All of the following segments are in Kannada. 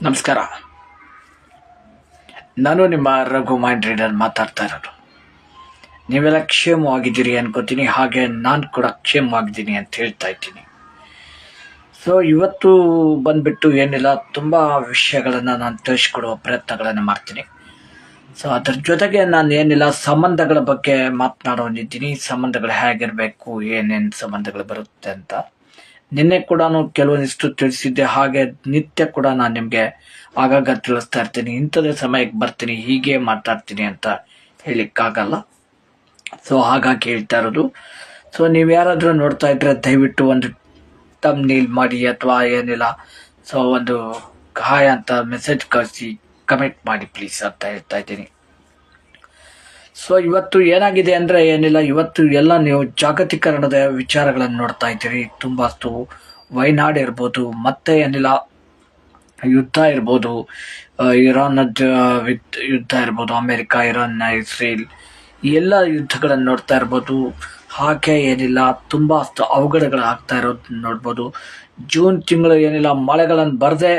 ನಮಸ್ಕಾರ. ನಾನು ನಿಮ್ಮ ರಘು ಮೈಂಡ್ ರೀಡರ್ ಮಾತಾಡ್ತಾ ಇರೋದು. ನೀವೆಲ್ಲ ಕ್ಷೇಮವಾಗಿದ್ದೀರಿ ಅನ್ಕೋತೀನಿ, ಹಾಗೆ ನಾನು ಕೂಡ ಕ್ಷೇಮವಾಗಿದ್ದೀನಿ ಅಂತ ಹೇಳ್ತಾ ಇದ್ದೀನಿ. ಸೊ ಇವತ್ತು ಬಂದ್ಬಿಟ್ಟು ಏನಿಲ್ಲ, ತುಂಬ ವಿಷಯಗಳನ್ನು ನಾನು ತಿಳಿಸ್ಕೊಡುವ ಪ್ರಯತ್ನಗಳನ್ನು ಮಾಡ್ತೀನಿ. ಸೊ ಅದ್ರ ಜೊತೆಗೆ ನಾನು ಏನಿಲ್ಲ ಸಂಬಂಧಗಳ ಬಗ್ಗೆ ಮಾತನಾಡೋನಿದ್ದೀನಿ. ಸಂಬಂಧಗಳು ಹೇಗಿರಬೇಕು, ಏನೇನು ಸಂಬಂಧಗಳು ಬರುತ್ತೆ ಅಂತ ನಿನ್ನೆ ಕೂಡ ಕೆಲವೊಂದಿಷ್ಟು ತಿಳಿಸಿದ್ದೆ. ಹಾಗೆ ನಿತ್ಯ ಕೂಡ ನಾನು ನಿಮಗೆ ಆಗಾಗ ತಿಳಿಸ್ತಾ ಇರ್ತೀನಿ, ಇಂಥದೇ ಸಮಯಕ್ಕೆ ಬರ್ತೀನಿ, ಹೀಗೆ ಮಾತಾಡ್ತೀನಿ ಅಂತ ಹೇಳಿಕ್ಕಾಗಲ್ಲ. ಸೊ ಹಾಗಾಗಿ ಹೇಳ್ತಾ ಇರೋದು. ಸೊ ನೀವು ಯಾರಾದರೂ ನೋಡ್ತಾ ಇದ್ರೆ ದಯವಿಟ್ಟು ಒಂದು ನೀಲ್ ಮಾಡಿ ಅಥವಾ ಏನಿಲ್ಲ, ಸೊ ಒಂದು ಹಾಯ್ ಅಂತ ಮೆಸೇಜ್ ಕಳಿಸಿ, ಕಮೆಂಟ್ ಮಾಡಿ ಪ್ಲೀಸ್ ಅಂತ ಹೇಳ್ತಾ ಇದ್ದೀನಿ. ಸೊ ಇವತ್ತು ಏನಾಗಿದೆ ಅಂದರೆ ಏನಿಲ್ಲ, ಇವತ್ತು ಎಲ್ಲ ನೀವು ಜಾಗತೀಕರಣದ ವಿಚಾರಗಳನ್ನು ನೋಡ್ತಾ ಇದ್ದೀರಿ. ತುಂಬಾಷ್ಟು ವೈನಾಡ್ ಇರ್ಬೋದು, ಮತ್ತೆ ಏನಿಲ್ಲ ಯುದ್ಧ ಇರ್ಬೋದು, ಇರಾನ್ ಯುದ್ಧ ಇರ್ಬೋದು, ಅಮೆರಿಕ, ಇರಾನ್, ಇಸ್ರೇಲ್, ಈ ಎಲ್ಲ ಯುದ್ಧಗಳನ್ನು ನೋಡ್ತಾ ಇರ್ಬೋದು. ಹಾಗೆ ಏನಿಲ್ಲ ತುಂಬಾಷ್ಟು ಅವಘಡಗಳು ಆಗ್ತಾ ಇರೋದು ನೋಡ್ಬೋದು. ಜೂನ್ ತಿಂಗಳು ಏನಿಲ್ಲ ಮಳೆಗಳನ್ನು ಬರದೆ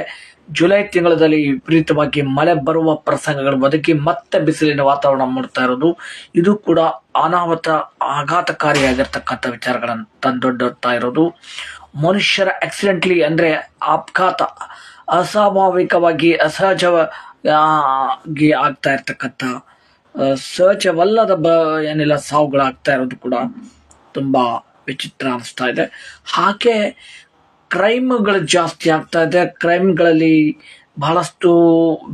ಜುಲೈ ತಿಂಗಳಲ್ಲಿ ವಿಪರೀತವಾಗಿ ಮಳೆ ಬರುವ ಪ್ರಸಂಗಗಳು ಬದುಕಿ ಮತ್ತೆ ಬಿಸಿಲಿನ ವಾತಾವರಣ ಮೂಡ್ತಾ ಇರೋದು, ಇದು ಕೂಡ ಅನಾಹುತ ಆಘಾತಕಾರಿಯಾಗಿರ್ತಕ್ಕಂಥ ವಿಚಾರಗಳನ್ನು ತಂದೊಡ್ಡುತ್ತಾ ಇರೋದು. ಮನುಷ್ಯರ ಆಕ್ಸಿಡೆಂಟ್ಲಿ ಅಂದರೆ ಅಪಘಾತ, ಅಸ್ವಾಭಾವಿಕವಾಗಿ ಅಸಹಜವಾಗಿ ಆಗ್ತಾ ಇರ್ತಕ್ಕಂಥ ಸಹಜವಲ್ಲದ ಏನಿಲ್ಲ ಸಾವುಗಳಾಗ್ತಾ ಇರೋದು ಕೂಡ ತುಂಬಾ ವಿಚಿತ್ರ ಅನಿಸ್ತಾ ಇದೆ. ಹಾಗೆ ಕ್ರೈಮ್ಗಳು ಜಾಸ್ತಿ ಆಗ್ತಾ ಇದೆ. ಕ್ರೈಮ್ಗಳಲ್ಲಿ ಬಹಳಷ್ಟು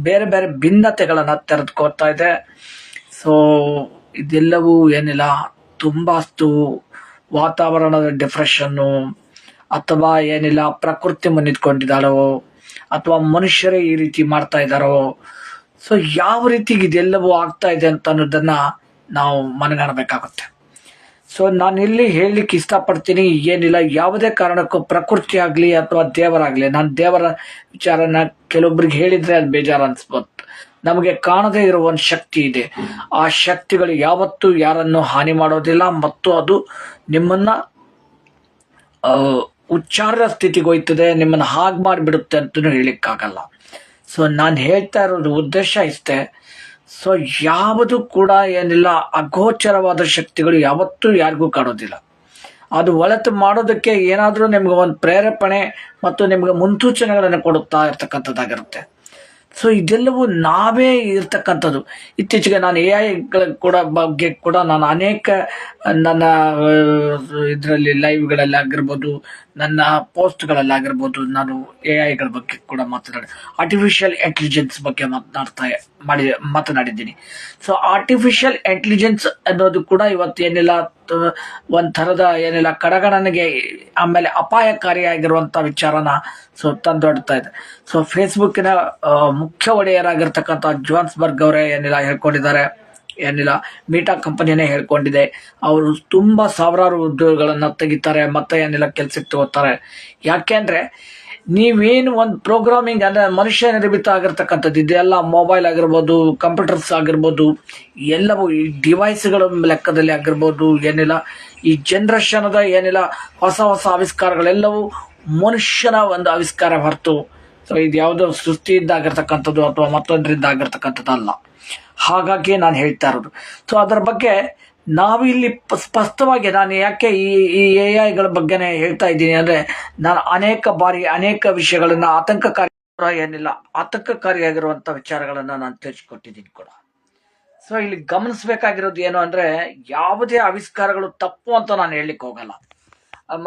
ಬೇರೆ ಬೇರೆ ಭಿನ್ನತೆಗಳನ್ನು ತೆರೆದುಕೊಳ್ತಾ ಇದೆ. ಸೊ ಇದೆಲ್ಲವೂ ಏನಿಲ್ಲ ತುಂಬಾಷ್ಟು ವಾತಾವರಣದ ಡಿಪ್ರೆಷನ್ನು, ಅಥವಾ ಏನಿಲ್ಲ ಪ್ರಕೃತಿ ಮುನ್ನಿಟ್ಕೊಂಡಿದ್ದಾರೋ, ಅಥವಾ ಮನುಷ್ಯರೇ ಈ ರೀತಿ ಮಾಡ್ತಾ ಇದ್ದಾರೋ, ಸೊ ಯಾವ ರೀತಿ ಇದೆಲ್ಲವೂ ಆಗ್ತಾ ಇದೆ ಅಂತ ಅನ್ನೋದನ್ನ ನಾವು ಮನಗಾಣಬೇಕಾಗುತ್ತೆ. ಸೊ ನಾನು ಇಲ್ಲಿ ಹೇಳಲಿಕ್ಕೆ ಇಷ್ಟಪಡ್ತೀನಿ, ಏನಿಲ್ಲ ಯಾವುದೇ ಕಾರಣಕ್ಕೂ ಪ್ರಕೃತಿ ಆಗಲಿ ಅಥವಾ ದೇವರಾಗಲಿ, ನಾನು ದೇವರ ವಿಚಾರನ ಕೆಲವೊಬ್ರಿಗೆ ಹೇಳಿದ್ರೆ ಅದು ಬೇಜಾರು ಅನ್ಸ್ಬೋದು. ನಮಗೆ ಕಾಣದೇ ಇರುವ ಒಂದು ಶಕ್ತಿ ಇದೆ. ಆ ಶಕ್ತಿಗಳು ಯಾವತ್ತೂ ಯಾರನ್ನು ಹಾನಿ ಮಾಡೋದಿಲ್ಲ, ಮತ್ತು ಅದು ನಿಮ್ಮನ್ನ ಉಚ್ಚಾರದ ಸ್ಥಿತಿಗೆ ಹೋಯ್ತದೆ, ನಿಮ್ಮನ್ನು ಹಾಗೆ ಮಾಡಿಬಿಡುತ್ತೆ ಅಂತಲೂ ಹೇಳಿಕ್ಕಾಗಲ್ಲ. ಸೊ ನಾನು ಹೇಳ್ತಾ ಇರೋದು ಉದ್ದೇಶ ಇಷ್ಟೇ. ಸೊ ಯಾವುದು ಕೂಡ ಏನಿಲ್ಲ ಅಗೋಚರವಾದ ಶಕ್ತಿಗಳು ಯಾವತ್ತೂ ಯಾರಿಗೂ ಕಾಣೋದಿಲ್ಲ. ಅದು ಒಳಿತು ಮಾಡೋದಕ್ಕೆ ಏನಾದರೂ ನಿಮ್ಗೆ ಒಂದು ಪ್ರೇರೇಪಣೆ ಮತ್ತು ನಿಮ್ಗೆ ಮುನ್ಸೂಚನೆಗಳನ್ನು ಕೊಡುತ್ತಾ ಇರ್ತಕ್ಕಂಥದ್ದಾಗಿರುತ್ತೆ. ಸೊ ಇದೆಲ್ಲವೂ ನಾವೇ ಇರ್ತಕ್ಕಂಥದ್ದು. ಇತ್ತೀಚೆಗೆ ನಾನು AI ಕೂಡ ಬಗ್ಗೆ ಕೂಡ ನಾನು ಅನೇಕ ನನ್ನ ಇದರಲ್ಲಿ ಲೈವ್ಗಳಲ್ಲಿ ಆಗಿರ್ಬೋದು, ನನ್ನ ಪೋಸ್ಟ್ಗಳಲ್ಲಿ ಆಗಿರ್ಬೋದು, ನಾನು AI ಬಗ್ಗೆ ಕೂಡ ಆರ್ಟಿಫಿಷಿಯಲ್ ಇಂಟೆಲಿಜೆನ್ಸ್ ಬಗ್ಗೆ ಮಾತನಾಡಿದ್ದೀನಿ. ಸೊ ಆರ್ಟಿಫಿಷಿಯಲ್ ಇಂಟೆಲಿಜೆನ್ಸ್ ಅನ್ನೋದು ಕೂಡ ಇವತ್ತು ಏನಿಲ್ಲ ಒಂದು ಥರದ ಏನಿಲ್ಲ ಕಡಗಣನೆಗೆ, ಆಮೇಲೆ ಅಪಾಯಕಾರಿಯಾಗಿರುವಂಥ ವಿಚಾರನ ಸೊ ತಂದೊಡ್ತಾ ಇದೆ. ಸೊ ಫೇಸ್ಬುಕ್ಕಿನ ಮುಖ್ಯ ಒಡೆಯರಾಗಿರ್ತಕ್ಕಂಥ ಜೋನ್ಸ್ಬರ್ಗ್ ಅವರೇ ಏನಿಲ್ಲ ಹೇಳ್ಕೊಂಡಿದ್ದಾರೆ, ಏನಿಲ್ಲ ಮೀಟಾ ಕಂಪನಿಯನ್ನೇ ಹೇಳ್ಕೊಂಡಿದೆ. ಅವರು ತುಂಬ ಸಾವಿರಾರು ಉದ್ಯೋಗಗಳನ್ನು ತೆಗಿತಾರೆ, ಮತ್ತೆ ಏನಿಲ್ಲ ಕೆಲ್ಸಕ್ಕೆ ತಗೋತಾರೆ. ಯಾಕೆಂದ್ರೆ ನೀವೇನು ಒಂದು ಪ್ರೋಗ್ರಾಮಿಂಗ್ ಅಂದರೆ ಮನುಷ್ಯ ನಿರ್ಮಿತ ಆಗಿರ್ತಕ್ಕಂಥದ್ದು ಇದೆಲ್ಲ, ಮೊಬೈಲ್ ಆಗಿರ್ಬೋದು, ಕಂಪ್ಯೂಟರ್ಸ್ ಆಗಿರ್ಬೋದು, ಎಲ್ಲವೂ ಈ ಡಿವೈಸ್ಗಳ ಲೆಕ್ಕದಲ್ಲಿ ಆಗಿರ್ಬೋದು, ಏನಿಲ್ಲ ಈ ಜನರೇಷನ್ದ ಏನಿಲ್ಲ ಹೊಸ ಹೊಸ ಆವಿಷ್ಕಾರಗಳೆಲ್ಲವೂ ಮನುಷ್ಯನ ಒಂದು ಆವಿಷ್ಕಾರ ಹೊರತು ಸೊ ಇದು ಯಾವುದೋ ಸೃಷ್ಟಿಯಿಂದ ಆಗಿರ್ತಕ್ಕಂಥದ್ದು ಅಥವಾ ಮತ್ತೊಂದರಿಂದ ಆಗಿರ್ತಕ್ಕಂಥದ್ದು ಅಲ್ಲ. ಹಾಗಾಗಿ ನಾನು ಹೇಳ್ತಾ ಇರೋದು. ಸೊ ಅದರ ಬಗ್ಗೆ ನಾವಿಲ್ಲಿ ಸ್ಪಷ್ಟವಾಗಿ ನಾನು ಯಾಕೆ ಈ AI ಬಗ್ಗೆನೇ ಹೇಳ್ತಾ ಇದ್ದೀನಿ ಅಂದರೆ, ನಾನು ಅನೇಕ ಬಾರಿ ಅನೇಕ ವಿಷಯಗಳನ್ನು ಆತಂಕಕಾರಿಯಾಗಿರುವಂಥ ವಿಚಾರಗಳನ್ನು ನಾನು ತಿಳಿಸ್ಕೊಟ್ಟಿದ್ದೀನಿ ಕೂಡ. ಸೊ ಇಲ್ಲಿ ಗಮನಿಸಬೇಕಾಗಿರೋದು ಏನು ಅಂದರೆ, ಯಾವುದೇ ಆವಿಷ್ಕಾರಗಳು ತಪ್ಪು ಅಂತ ನಾನು ಹೇಳಲಿಕ್ಕೆ ಹೋಗಲ್ಲ,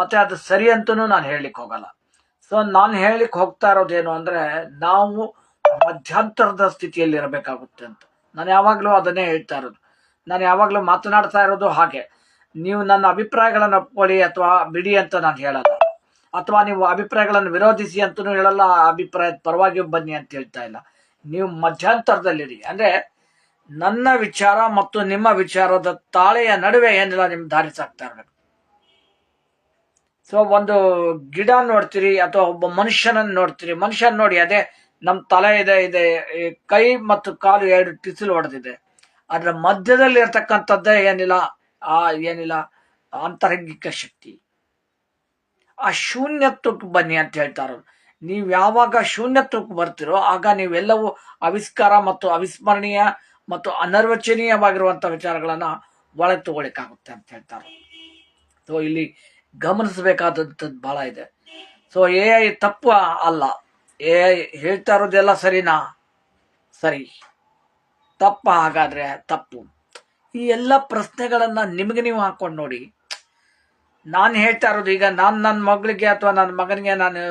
ಮತ್ತೆ ಅದು ಸರಿ ಅಂತನೂ ನಾನು ಹೇಳಲಿಕ್ಕೆ ಹೋಗಲ್ಲ. ಸೊ ನಾನು ಹೇಳಲಿಕ್ಕೆ ಹೋಗ್ತಾ ಇರೋದೇನು ಅಂದರೆ, ನಾವು ಮಧ್ಯಂತರದ ಸ್ಥಿತಿಯಲ್ಲಿ ಇರಬೇಕಾಗುತ್ತೆ ಅಂತ ನಾನು ಯಾವಾಗಲೂ ಅದನ್ನೇ ಹೇಳ್ತಾ ಇರೋದು. ನಾನು ಯಾವಾಗಲೂ ಮಾತನಾಡ್ತಾ ಇರೋದು ಹಾಗೆ. ನೀವು ನನ್ನ ಅಭಿಪ್ರಾಯಗಳನ್ನು ಒಪ್ಕೊಳ್ಳಿ ಅಥವಾ ಬಿಡಿ ಅಂತ ನಾನು ಹೇಳಲ್ಲ, ಅಥವಾ ನೀವು ಅಭಿಪ್ರಾಯಗಳನ್ನು ವಿರೋಧಿಸಿ ಅಂತಲೂ ಹೇಳಲ್ಲ, ಅಭಿಪ್ರಾಯದ ಪರವಾಗಿ ಬನ್ನಿ ಅಂತ ಹೇಳ್ತಾ ಇಲ್ಲ. ನೀವು ಮಧ್ಯಂತರದಲ್ಲಿರಿ, ಅಂದರೆ ನನ್ನ ವಿಚಾರ ಮತ್ತು ನಿಮ್ಮ ವಿಚಾರದ ತಾಳೆಯ ನಡುವೆ ಏನಿಲ್ಲ ನಿಮ್ಮ ದಾರಿ ಸಾಕ್ತಾ ಇರಬೇಕು. ಸೊ ಒಂದು ಗಿಡ ನೋಡ್ತೀರಿ ಅಥವಾ ಒಬ್ಬ ಮನುಷ್ಯನನ್ನು ನೋಡ್ತೀರಿ, ಮನುಷ್ಯನ ನೋಡಿ ಅದೇ ನಮ್ಮ ತಲೆ ಇದೆ, ಕೈ ಮತ್ತು ಕಾಲು ಎರಡು ಟಿಸಿಲು ಹೊಡೆದಿದೆ, ಅದರ ಮಧ್ಯದಲ್ಲಿ ಇರ್ತಕ್ಕಂಥದ್ದೇ ಏನಿಲ್ಲ ಅಂತರಂಗಿಕ ಶಕ್ತಿ, ಆ ಶೂನ್ಯತ್ವಕ್ಕೆ ಬನ್ನಿ ಅಂತ ಹೇಳ್ತಾ ಇರೋದು. ನೀವು ಯಾವಾಗ ಶೂನ್ಯತ್ವಕ್ಕೆ ಬರ್ತಿರೋ ಆಗ ನೀವೆಲ್ಲವೂ ಆವಿಷ್ಕಾರ ಮತ್ತು ಅವಿಸ್ಮರಣೀಯ ಮತ್ತು ಅನರ್ವಚನೀಯವಾಗಿರುವಂಥ ವಿಚಾರಗಳನ್ನ ಒಳಗೆ ತಗೊಳ್ಳಿಕ್ಕಾಗುತ್ತೆ ಅಂತ ಹೇಳ್ತಾರೆ. ಸೊ ಇಲ್ಲಿ ಗಮನಿಸಬೇಕಾದಂಥದ್ದು ಬಹಳ ಇದೆ. ಸೊ AI ತಪ್ಪು ಅಲ್ಲ, AI ಹೇಳ್ತಾ ಇರೋದೆಲ್ಲ ಸರಿನಾ? ಸರಿ. ತಪ್ಪ ಹಾಗಾದ್ರೆ ತಪ್ಪು? ಈ ಎಲ್ಲ ಪ್ರಶ್ನೆಗಳನ್ನ ನಿಮಗೆ ನೀವು ಹಾಕೊಂಡು ನೋಡಿ. ನಾನು ಹೇಳ್ತಾ ಇರೋದು, ಈಗ ನಾನು ನನ್ನ ಮಗಳಿಗೆ ಅಥವಾ ನನ್ನ ಮಗನಿಗೆ ನಾನು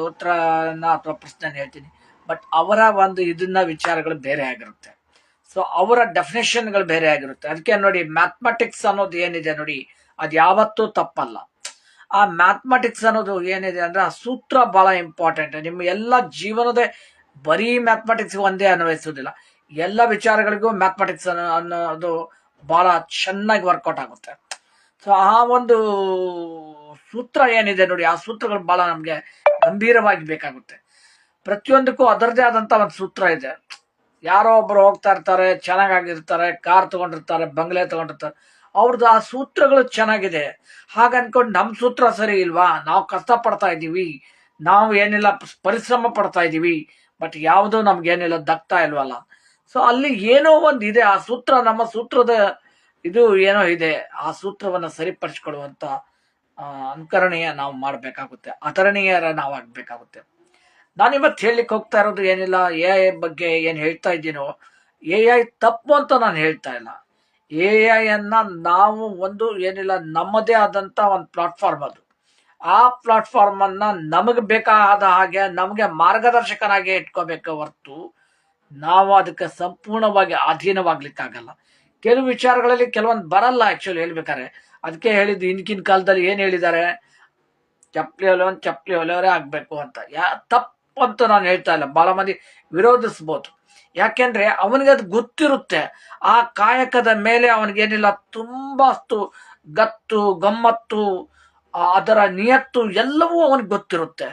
ಉತ್ತರನ ಅಥವಾ ಪ್ರಶ್ನೆ ಹೇಳ್ತೀನಿ, ಬಟ್ ಅವರ ಒಂದು ಇದನ್ನ ವಿಚಾರಗಳು ಬೇರೆ ಆಗಿರುತ್ತೆ. ಸೊ ಅವರ ಡೆಫಿನೇಷನ್ಗಳು ಬೇರೆ ಆಗಿರುತ್ತೆ. ಅದಕ್ಕೆ ನೋಡಿ, ಮ್ಯಾಥಮೆಟಿಕ್ಸ್ ಅನ್ನೋದು ಏನಿದೆ ನೋಡಿ, ಅದು ಯಾವತ್ತೂ ತಪ್ಪಲ್ಲ. ಆ ಮ್ಯಾಥಮೆಟಿಕ್ಸ್ ಅನ್ನೋದು ಏನಿದೆ ಅಂದ್ರೆ ಆ ಸೂತ್ರ ಬಹಳ ಇಂಪಾರ್ಟೆಂಟ್. ನಿಮ್ಮ ಎಲ್ಲ ಜೀವನದೇ ಬರೀ ಮ್ಯಾಥಮೆಟಿಕ್ಸ್ ಒಂದೇ ಅನ್ವಯಿಸೋದಿಲ್ಲ, ಎಲ್ಲ ವಿಚಾರಗಳಿಗೂ ಮ್ಯಾಥಮೆಟಿಕ್ಸ್ ಅನ್ನೋದು ಬಹಳ ಚೆನ್ನಾಗಿ ವರ್ಕೌಟ್ ಆಗುತ್ತೆ. ಸೊ ಆ ಒಂದು ಸೂತ್ರ ಏನಿದೆ ನೋಡಿ, ಆ ಸೂತ್ರಗಳು ಬಹಳ ನಮ್ಗೆ ಗಂಭೀರವಾಗಿ ಬೇಕಾಗುತ್ತೆ. ಪ್ರತಿಯೊಂದಕ್ಕೂ ಅದರದೇ ಆದಂತ ಒಂದು ಸೂತ್ರ ಇದೆ. ಯಾರೋ ಒಬ್ರು ಹೋಗ್ತಾ ಇರ್ತಾರೆ, ಚೆನ್ನಾಗಿರ್ತಾರೆ, ಕಾರ್ ತಗೊಂಡಿರ್ತಾರೆ, ಬಂಗ್ಲೆ ತಗೊಂಡಿರ್ತಾರೆ, ಅವ್ರದ್ದು ಆ ಸೂತ್ರಗಳು ಚೆನ್ನಾಗಿದೆ. ಹಾಗನ್ಕೊಂಡು ನಮ್ ಸೂತ್ರ ಸರಿ ಇಲ್ವಾ? ನಾವು ಕಷ್ಟ ಪಡ್ತಾ ಇದ್ದೀವಿ, ನಾವು ಏನಿಲ್ಲ ಪರಿಶ್ರಮ ಪಡ್ತಾ ಇದ್ದೀವಿ, ಬಟ್ ಯಾವುದೂ ನಮ್ಗೇನಿಲ್ಲ ದಕ್ತಾ ಇಲ್ವಲ್ಲ. ಸೊ ಅಲ್ಲಿ ಏನೋ ಒಂದು ಇದೆ, ಆ ಸೂತ್ರ, ನಮ್ಮ ಸೂತ್ರದ ಇದು ಏನೋ ಇದೆ, ಆ ಸೂತ್ರವನ್ನ ಸರಿಪಡಿಸ್ಕೊಳ್ಳುವಂತ ಅನುಕರಣೀಯ ನಾವು ಮಾಡ್ಬೇಕಾಗುತ್ತೆ, ಆಚರಣೀಯರ ನಾವು ಆಗ್ಬೇಕಾಗುತ್ತೆ. ನಾನಿವತ್ತು ಹೇಳಲಿಕ್ಕೆ ಹೋಗ್ತಾ ಇರೋದು ಏನಿಲ್ಲ, AI ಬಗ್ಗೆ ಏನ್ ಹೇಳ್ತಾ ಇದ್ದೀನೋ, AI ತಪ್ಪು ಅಂತ ನಾನು ಹೇಳ್ತಾ ಇಲ್ಲ. AI ಅನ್ನ ನಾವು ಒಂದು ಏನಿಲ್ಲ ನಮ್ಮದೇ ಆದಂತ ಒಂದು ಪ್ಲಾಟ್ಫಾರ್ಮ್ ಅದು. ಆ ಪ್ಲಾಟ್ಫಾರ್ಮ್ ಅನ್ನ ನಮಗೆ ಬೇಕಾದ ಹಾಗೆ ನಮಗೆ ಮಾರ್ಗದರ್ಶಕನಾಗಿ ಇಟ್ಕೋಬೇಕು ಹೊರತು ನಾವು ಅದಕ್ಕೆ ಸಂಪೂರ್ಣವಾಗಿ ಅಧೀನವಾಗ್ಲಿಕ್ಕಾಗಲ್ಲ. ಕೆಲವು ವಿಚಾರಗಳಲ್ಲಿ ಕೆಲವೊಂದು ಬರಲ್ಲ ಆಕ್ಚುಲಿ ಹೇಳ್ಬೇಕಾರೆ. ಅದಕ್ಕೆ ಹೇಳಿದ್ದು, ಹಿಂದಿನ ಕಾಲದಲ್ಲಿ ಏನ್ ಹೇಳಿದ್ದಾರೆ, ಚಪ್ಪಲಿ ಹೊಲಿಯೋನ್ ಚಪ್ಪಲಿ ಹೊಲಿಯವರೇ ಆಗ್ಬೇಕು ಅಂತ. ತಪ್ಪು ಅಂತ ನಾನು ಹೇಳ್ತಾ ಇಲ್ಲ, ಬಹಳ ಮಂದಿ ವಿರೋಧಿಸ್ಬೋದು. ಯಾಕೆಂದ್ರೆ ಅವನಿಗೆ ಅದು ಗೊತ್ತಿರುತ್ತೆ, ಆ ಕಾಯಕದ ಮೇಲೆ ಅವನಿಗೇನಿಲ್ಲ ತುಂಬಾಷ್ಟು ಗತ್ತು ಗಮ್ಮತ್ತು, ಅದರ ನಿಯತ್ತು ಎಲ್ಲವೂ ಅವನಿಗೆ ಗೊತ್ತಿರುತ್ತೆ.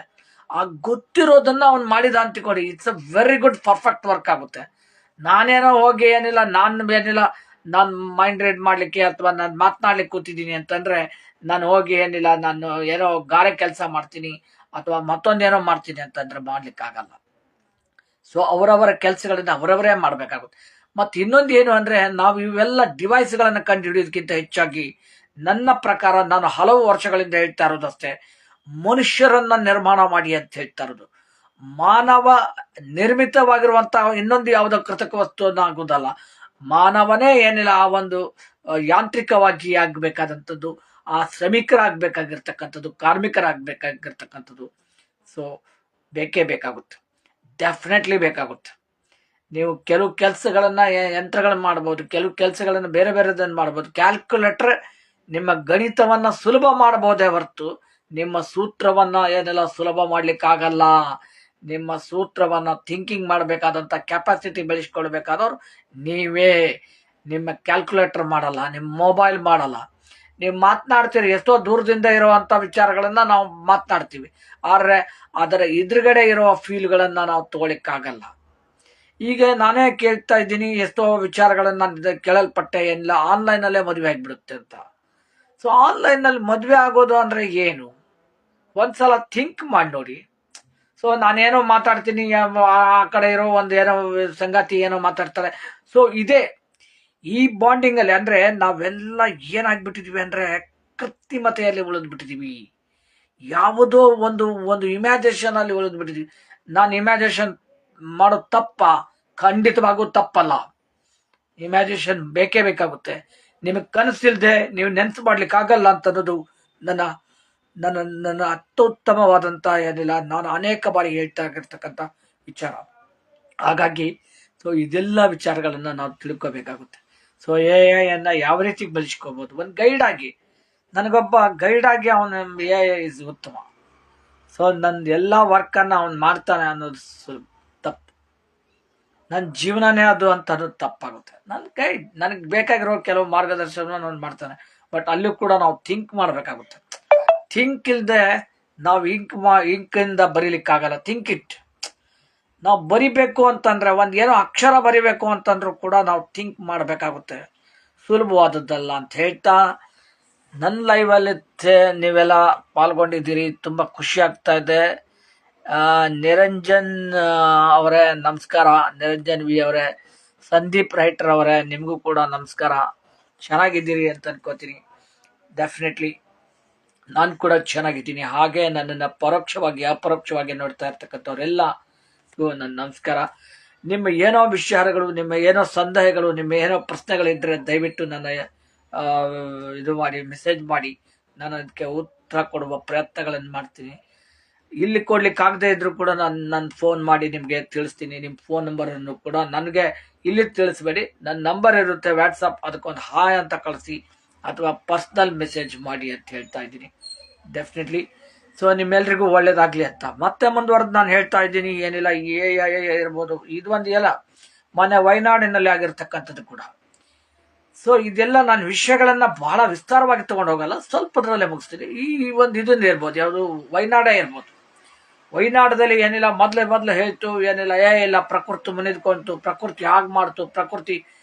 ಆ ಗೊತ್ತಿರೋದನ್ನ ಅವನು ಮಾಡಿದ ಅಂತಿಕೊಡಿ, it's a very good perfect work ಆಗುತ್ತೆ. ನಾನೇನೋ ಹೋಗಿ ಏನಿಲ್ಲ ನಾನು ಮೈಂಡ್ ರೀಡ್ ಮಾಡ್ಲಿಕ್ಕೆ ಅಥವಾ ನಾನು ಮಾತನಾಡ್ಲಿಕ್ಕೆ ಕೂತಿದ್ದೀನಿ ಅಂತಂದ್ರೆ, ನಾನು ಹೋಗಿ ಏನಿಲ್ಲ ನಾನು ಏನೋ ಗಾರೆ ಕೆಲಸ ಮಾಡ್ತೀನಿ ಅಥವಾ ಮತ್ತೊಂದೇನೋ ಮಾಡ್ತೀನಿ ಅಂತಂದ್ರೆ ಮಾಡ್ಲಿಕ್ಕೆ ಆಗಲ್ಲ. ಸೊ ಅವರವರ ಕೆಲಸಗಳನ್ನ ಅವರವರೇ ಮಾಡ್ಬೇಕಾಗುತ್ತೆ. ಮತ್ತೆ ಇನ್ನೊಂದು ಏನು ಅಂದ್ರೆ, ನಾವು ಇವೆಲ್ಲ ಡಿವೈಸ್ಗಳನ್ನ ಕಂಡು ಹಿಡಿಯೋದಕ್ಕಿಂತ ಹೆಚ್ಚಾಗಿ ನನ್ನ ಪ್ರಕಾರ ನಾನು ಹಲವು ವರ್ಷಗಳಿಂದ ಹೇಳ್ತಾ ಇರೋದಷ್ಟೇ, ಮನುಷ್ಯರನ್ನ ನಿರ್ಮಾಣ ಮಾಡಿ ಅಂತ ಹೇಳ್ತಾ ಇರೋದು. ಮಾನವ ನಿರ್ಮಿತವಾಗಿರುವಂತಹ ಇನ್ನೊಂದು ಯಾವುದೋ ಕೃತಕ ವಸ್ತು ಆಗುವುದಲ್ಲ, ಮಾನವನೇ ಏನಿಲ್ಲ ಆ ಒಂದು ಯಾಂತ್ರಿಕವಾಗಿ ಆಗ್ಬೇಕಾದಂಥದ್ದು, ಆ ಶ್ರಮಿಕರಾಗಬೇಕಾಗಿರ್ತಕ್ಕಂಥದ್ದು, ಕಾರ್ಮಿಕರಾಗಬೇಕಾಗಿರ್ತಕ್ಕಂಥದ್ದು. ಸೊ ಬೇಕೇ ಬೇಕಾಗುತ್ತೆ, ಡೆಫಿನೆಟ್ಲಿ ಬೇಕಾಗುತ್ತೆ. ನೀವು ಕೆಲವು ಕೆಲಸಗಳನ್ನ ಯಂತ್ರಗಳನ್ನ ಮಾಡ್ಬೋದು, ಕೆಲವು ಕೆಲಸಗಳನ್ನ ಬೇರೆ ಬೇರೆದನ್ನ ಮಾಡ್ಬೋದು. ಕ್ಯಾಲ್ಕುಲೇಟರ್ ನಿಮ್ಮ ಗಣಿತವನ್ನ ಸುಲಭ ಮಾಡಬಹುದೇ ಹೊರತು ನಿಮ್ಮ ಸೂತ್ರವನ್ನ ಏನೆಲ್ಲ ಸುಲಭ ಮಾಡ್ಲಿಕ್ಕಾಗಲ್ಲ. ನಿಮ್ಮ ಸೂತ್ರವನ್ನ ಥಿಂಕಿಂಗ್ ಮಾಡಬೇಕಾದಂತ ಕೆಪಾಸಿಟಿ ಬೆಳೆಸ್ಕೊಳ್ಬೇಕಾದವ್ರು ನೀವೇ. ನಿಮ್ಮ ಕ್ಯಾಲ್ಕುಲೇಟರ್ ಮಾಡಲ್ಲ, ನಿಮ್ಮ ಮೊಬೈಲ್ ಮಾಡಲ್ಲ. ನೀವು ಮಾತನಾಡ್ತೀರಿ, ಎಷ್ಟೋ ದೂರದಿಂದ ಇರುವಂತ ವಿಚಾರಗಳನ್ನ ನಾವು ಮಾತನಾಡ್ತೀವಿ, ಆದ್ರೆ ಅದರ ಎದುರುಗಡೆ ಇರುವ ಫೀಲ್ಗಳನ್ನ ನಾವು ತಗೊಳಿಕ್ಕಾಗಲ್ಲ. ಈಗ ನಾನೇ ಕೇಳ್ತಾ ಇದ್ದೀನಿ, ಎಷ್ಟೋ ವಿಚಾರಗಳನ್ನ ಕೇಳಲ್ಪಟ್ಟೆ, ಏನಿಲ್ಲ ಆನ್ಲೈನ್ ಅಲ್ಲೇ ಮದುವೆ ಆಗ್ಬಿಡುತ್ತೆ ಅಂತ. ಸೊ ಆನ್ಲೈನ್ ನಲ್ಲಿ ಮದುವೆ ಆಗೋದು ಅಂದ್ರೆ ಏನು? ಒಂದ್ಸಲ ಥಿಂಕ್ ಮಾಡಿ ನೋಡಿ. ಸೊ ನಾನೇನೋ ಮಾತಾಡ್ತೀನಿ, ಆ ಕಡೆ ಇರೋ ಒಂದು ಏನೋ ಸಂಗಾತಿ ಏನೋ ಮಾತಾಡ್ತಾರೆ. ಸೊ ಇದೇ ಈ ಬಾಂಡಿಂಗ್ ಅಲ್ಲಿ ಅಂದ್ರೆ ನಾವೆಲ್ಲ ಏನಾಗ್ಬಿಟ್ಟಿದೀವಿ ಅಂದ್ರೆ ಕೃತ್ರಿಮತೆಯಲ್ಲಿ ಉಳಿದ್ಬಿಟ್ಟಿದೀವಿ. ಯಾವುದೋ ಒಂದು ಒಂದು ಇಮ್ಯಾಜಿನೇಷನ್ ಅಲ್ಲಿ ಉಳಿದ್ಬಿಟ್ಟಿದೀವಿ. ನಾನು ಇಮ್ಯಾಜಿನೇಷನ್ ಮಾಡೋದು ತಪ್ಪ? ಖಂಡಿತವಾಗೂ ತಪ್ಪಲ್ಲ. ಇಮ್ಯಾಜಿನೇಷನ್ ಬೇಕೇ ಬೇಕಾಗುತ್ತೆ. ನಿಮಗೆ ಕನಸಿಲ್ದೆ ನೀವು ನೆನ್ಸು ಮಾಡ್ಲಿಕ್ಕೆ ಆಗಲ್ಲ ಅಂತನ್ನೋದು ನನ್ನ ನನ್ನ ನನ್ನ ಅತ್ಯುತ್ತಮವಾದಂತ ಏನಿಲ್ಲ, ನಾನು ಅನೇಕ ಬಾರಿ ಹೇಳ್ತಾ ಇರ್ತಕ್ಕಂಥ ವಿಚಾರ. ಹಾಗಾಗಿ ಸೊ ಇದೆಲ್ಲ ವಿಚಾರಗಳನ್ನ ನಾವು ತಿಳ್ಕೋಬೇಕಾಗುತ್ತೆ. ಸೊ AI ಅನ್ನ ಯಾವ ರೀತಿ ಬಳಸ್ಕೋಬಹುದು, ಒಂದು ಗೈಡ್ ಆಗಿ, ನನಗೊಬ್ಬ ಗೈಡ್ ಆಗಿ ಅವನ AI ಇಸ್ ಉತ್ತಮ. ಸೊ ನಂದು ಎಲ್ಲ ವರ್ಕ್ ಅನ್ನ ಅವನ್ ಮಾಡ್ತಾನೆ ಅನ್ನೋದು ತಪ್ಪು. ನನ್ನ ಜೀವನನೇ ಅದು ಅಂತ ಅನ್ನೋದು ತಪ್ಪಾಗುತ್ತೆ. ನನ್ನ ಗೈಡ್, ನನಗೆ ಬೇಕಾಗಿರೋ ಕೆಲವು ಮಾರ್ಗದರ್ಶನ ಅವ್ನು ಮಾಡ್ತಾನೆ, ಬಟ್ ಅಲ್ಲೂ ಕೂಡ ನಾವು ಥಿಂಕ್ ಮಾಡ್ಬೇಕಾಗುತ್ತೆ. ಥಿಂಕ್ ಇಲ್ದೆ ನಾವು ಇಂಕಿಂದ ಬರೀಲಿಕ್ಕಾಗಲ್ಲ. Think it. ನಾವು ಬರಿಬೇಕು ಅಂತಂದ್ರೆ, ಒಂದ್ ಏನೋ ಅಕ್ಷರ ಬರಿಬೇಕು ಅಂತಂದ್ರೂ ಕೂಡ ನಾವು ಥಿಂಕ್ ಮಾಡಬೇಕಾಗುತ್ತೆ, ಸುಲಭವಾದದ್ದಲ್ಲ ಅಂತ ಹೇಳ್ತಾ, ನನ್ನ ಲೈವಲ್ಲಿ ನೀವೆಲ್ಲ ಪಾಲ್ಗೊಂಡಿದ್ದೀರಿ, ತುಂಬಾ ಖುಷಿ ಆಗ್ತಾ ಇದೆ. ನಿರಂಜನ್ ಅವರೇ ನಮಸ್ಕಾರ. ನಿರಂಜನ್ ವಿ ಅವರೇ, ಸಂದೀಪ್ ರೈಟರ್ ಅವರೇ, ನಿಮಗೂ ಕೂಡ ನಮಸ್ಕಾರ. ಚೆನ್ನಾಗಿದ್ದೀರಿ ಅಂತ ಅನ್ಕೋತೀನಿ. ಡೆಫಿನೆಟ್ಲಿ ನಾನು ಕೂಡ ಚೆನ್ನಾಗಿದ್ದೀನಿ. ಹಾಗೆ ನನ್ನನ್ನು ಪರೋಕ್ಷವಾಗಿ ಅಪರೋಕ್ಷವಾಗಿ ನೋಡ್ತಾ ಇರ್ತಕ್ಕಂಥವ್ರೆಲ್ಲ ನನ್ನ ನಮಸ್ಕಾರ. ನಿಮ್ಮ ಏನೋ ವಿಚಾರಗಳು, ನಿಮ್ಮ ಏನೋ ಸಂದೇಹಗಳು, ನಿಮ್ಮ ಏನೋ ಪ್ರಶ್ನೆಗಳಿದ್ದರೆ ದಯವಿಟ್ಟು ನನ್ನ ಇದು ಮಾಡಿ, ಮೆಸೇಜ್ ಮಾಡಿ. ನಾನು ಅದಕ್ಕೆ ಉತ್ತರ ಕೊಡುವ ಪ್ರಯತ್ನಗಳನ್ನು ಮಾಡ್ತೀನಿ. ಇಲ್ಲಿ ಕೊಡ್ಲಿಕ್ಕಾಗದೇ ಇದ್ರೂ ಕೂಡ ನಾನು ಫೋನ್ ಮಾಡಿ ನಿಮಗೆ ತಿಳಿಸ್ತೀನಿ. ನಿಮ್ಮ ಫೋನ್ ನಂಬರನ್ನು ಕೂಡ ನನಗೆ ಇಲ್ಲಿ ತಿಳಿಸ್ಬೇಡಿ, ನನ್ನ ನಂಬರ್ ಇರುತ್ತೆ ವಾಟ್ಸಪ್, ಅದಕ್ಕೊಂದು ಹಾಯ್ ಅಂತ ಕಳಿಸಿ ಅಥವಾ ಪರ್ಸ್ನಲ್ ಮೆಸೇಜ್ ಮಾಡಿ ಅಂತ ಹೇಳ್ತಾ ಇದ್ದೀನಿ. ಡೆಫಿನೆಟ್ಲಿ ಸೊ ನಿಮ್ಮೆಲ್ರಿಗೂ ಒಳ್ಳೇದಾಗಲಿ ಅಂತ ಮತ್ತೆ ಮುಂದುವರೆದು ನಾನು ಹೇಳ್ತಾ ಇದ್ದೀನಿ. ಏನಿಲ್ಲ, ಇರ್ಬೋದು, ಇದು ಒಂದು ಎಲ್ಲ ಮೊನ್ನೆ ವಯನಾಡಿನಲ್ಲಿ ಆಗಿರ್ತಕ್ಕಂಥದ್ದು ಕೂಡ. ಸೊ ಇದೆಲ್ಲ ನಾನು ವಿಷಯಗಳನ್ನ ಬಹಳ ವಿಸ್ತಾರವಾಗಿ ತಗೊಂಡು ಹೋಗಲ್ಲ, ಸ್ವಲ್ಪದ್ರಲ್ಲೇ ಮುಗಿಸ್ತೀನಿ. ಈ ಒಂದು ಇದನ್ನ ಇರ್ಬೋದು, ಯಾವುದು ವಯನಾಡೇ ಇರ್ಬೋದು. ವಯನಾಡದಲ್ಲಿ ಏನಿಲ್ಲ, ಮೊದಲೇ ಹೇಳ್ತು ಏನಿಲ್ಲ, ಇಲ್ಲ ಪ್ರಕೃತಿ ಮುನಿದ್ಕೊಂತು, ಪ್ರಕೃತಿ ಹಾಗೆ ಮಾಡ್ತು, ಪ್ರಕೃತಿ